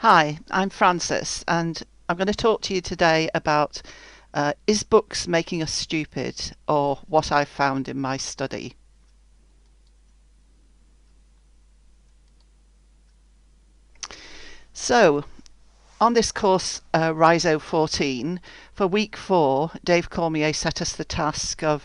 Hi, I'm Frances, and I'm going to talk to you today about is books making us stupid, or what I've found in my study. So, on this course, RISO 14, for week 4, Dave Cormier set us the task of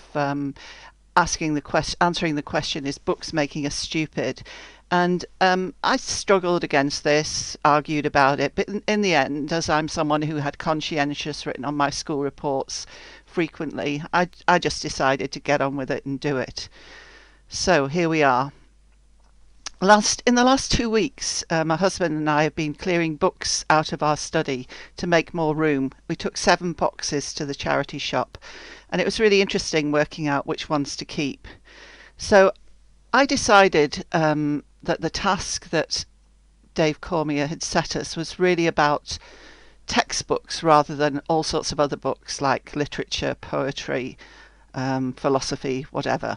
answering the question, is books making us stupid? And I struggled against this, argued about it, but in the end, as I'm someone who had conscientious written on my school reports frequently, I just decided to get on with it and do it. So here we are. In the last 2 weeks, my husband and I have been clearing books out of our study to make more room. We took 7 boxes to the charity shop, and it was really interesting working out which ones to keep. So I decided that the task that Dave Cormier had set us was really about textbooks rather than all sorts of other books like literature, poetry, philosophy, whatever.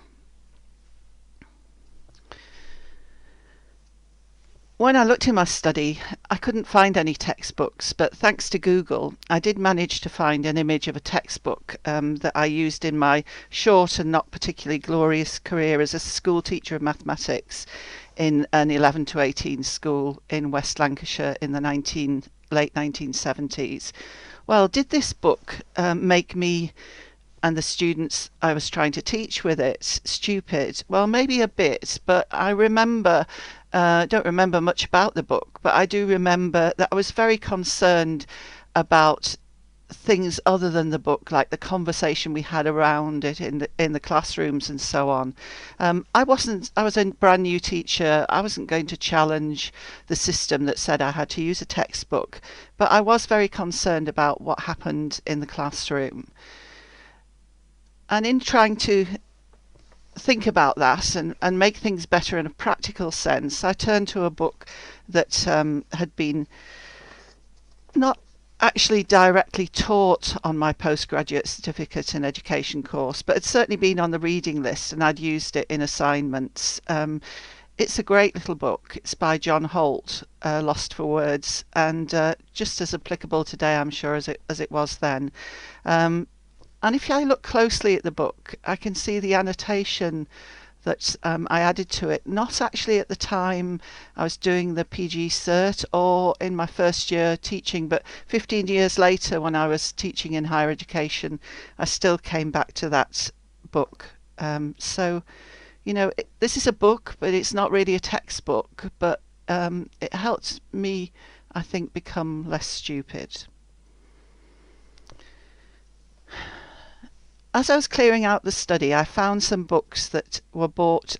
When I looked in my study, I couldn't find any textbooks, but thanks to Google, I did manage to find an image of a textbook that I used in my short and not particularly glorious career as a school teacher of mathematics in an 11 to 18 school in West Lancashire in the late 1970s. Well, did this book make me and the students I was trying to teach with it stupid? Well, maybe a bit, but don't remember much about the book, but I do remember that I was very concerned about things other than the book, like the conversation we had around it in the classrooms and so on. I was a brand new teacher. I wasn't going to challenge the system that said I had to use a textbook, but I was very concerned about what happened in the classroom. And in trying to think about that and make things better in a practical sense, I turned to a book that had been not actually directly taught on my postgraduate certificate in education course, but it's certainly been on the reading list and I'd used it in assignments. It's a great little book. It's by John Holt, Lost for Words, and just as applicable today, I'm sure, as it was then. And if I look closely at the book, I can see the annotation that I added to it, not actually at the time I was doing the PG Cert or in my first year teaching, but 15 years later when I was teaching in higher education, I still came back to that book. So, this is a book, but it's not really a textbook, but it helped me, I think, become less stupid. As I was clearing out the study, I found some books that were bought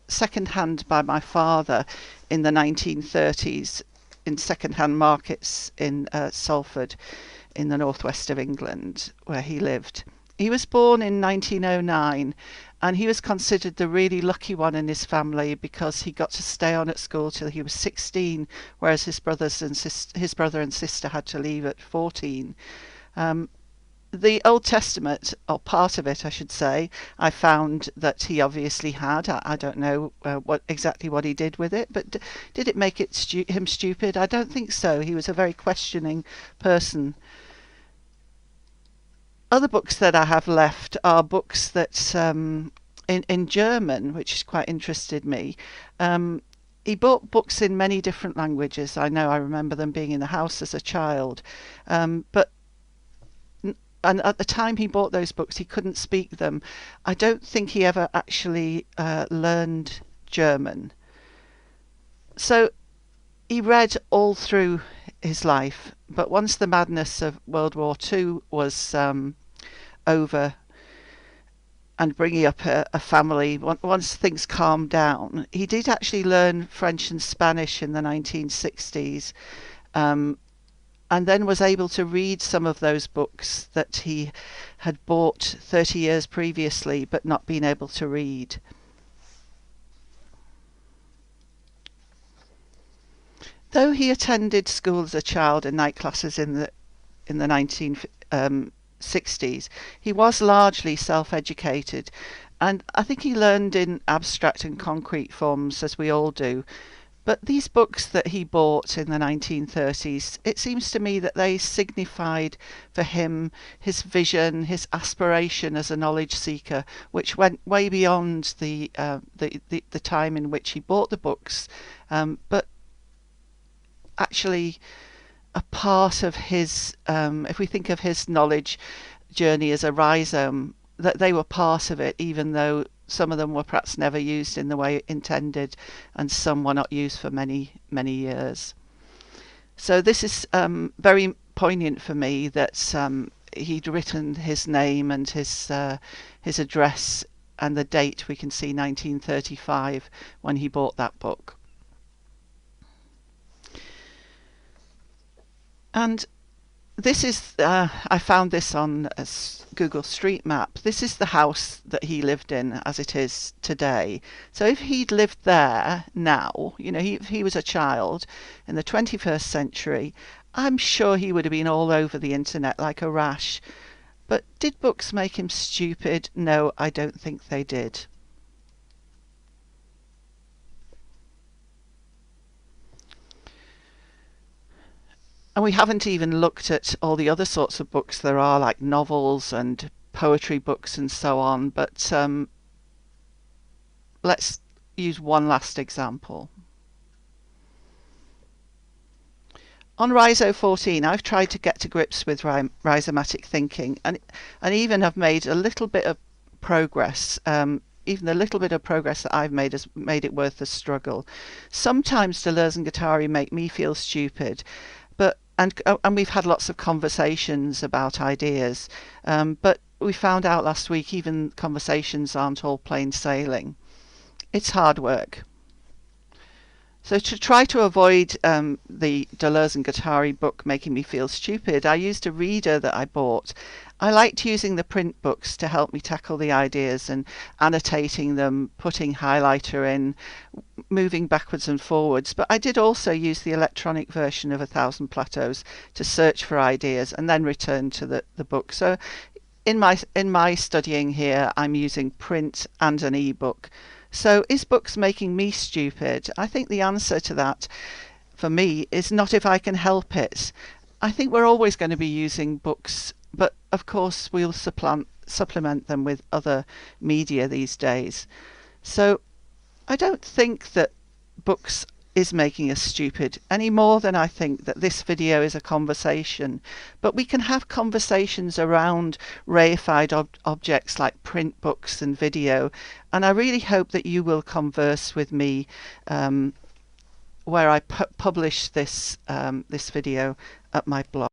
second hand by my father in the 1930s in second hand markets in Salford in the northwest of England, where he lived. He was born in 1909 and he was considered the really lucky one in his family because he got to stay on at school till he was 16, whereas his brother and sister had to leave at 14. The Old Testament, or part of it I should say, I found that he obviously had. I don't know exactly what he did with it, but did it make him stupid? I don't think so. He was a very questioning person. Other books that I have left are books that in German, which quite interested me. He bought books in many different languages. I remember them being in the house as a child, but and at the time he bought those books, he couldn't speak them. I don't think he ever actually learned German. So he read all through his life, but once the madness of World War II was over and bringing up a family, once things calmed down, he did actually learn French and Spanish in the 1960s. And then was able to read some of those books that he had bought 30 years previously but not been able to read. Though he attended school as a child and night classes in the 1960s, he was largely self-educated, and I think he learned in abstract and concrete forms, as we all do. But these books that he bought in the 1930s, it seems to me that they signified for him his vision, his aspiration as a knowledge seeker, which went way beyond the time in which he bought the books, but actually a part of his, if we think of his knowledge journey as a rhizome, that they were part of it, even though some of them were perhaps never used in the way intended, and some were not used for many, many years. So this is very poignant for me that he'd written his name and his address and the date. We can see 1935 when he bought that book. And this is, I found this on a Google Street Map. This is the house that he lived in as it is today. So if he'd lived there now, you know, if he was a child in the 21st century, I'm sure he would have been all over the internet like a rash. But did books make him stupid? No, I don't think they did. And we haven't even looked at all the other sorts of books there are, like novels and poetry books and so on. But let's use one last example. On Rhizo 14, I've tried to get to grips with rhizomatic thinking, and even have made a little bit of progress. Even the little bit of progress that I've made has made it worth the struggle. Sometimes Deleuze and Guattari make me feel stupid, but and we've had lots of conversations about ideas, but we found out last week even conversations aren't all plain sailing. It's hard work. So to try to avoid the Deleuze and Guattari book making me feel stupid, I used a reader that I bought. I liked using the print books to help me tackle the ideas and annotating them, putting highlighter in, moving backwards and forwards. But I did also use the electronic version of A Thousand Plateaus to search for ideas and then return to the book. So in my studying here, I'm using print and an ebook. So is books making me stupid? I think the answer to that for me is not if I can help it. I think we're always going to be using books, but of course we'll supplement them with other media these days. So I don't think that books is making us stupid any more than I think that this video is a conversation. But we can have conversations around reified objects like print books and video, and I really hope that you will converse with me where I publish this video at my blog.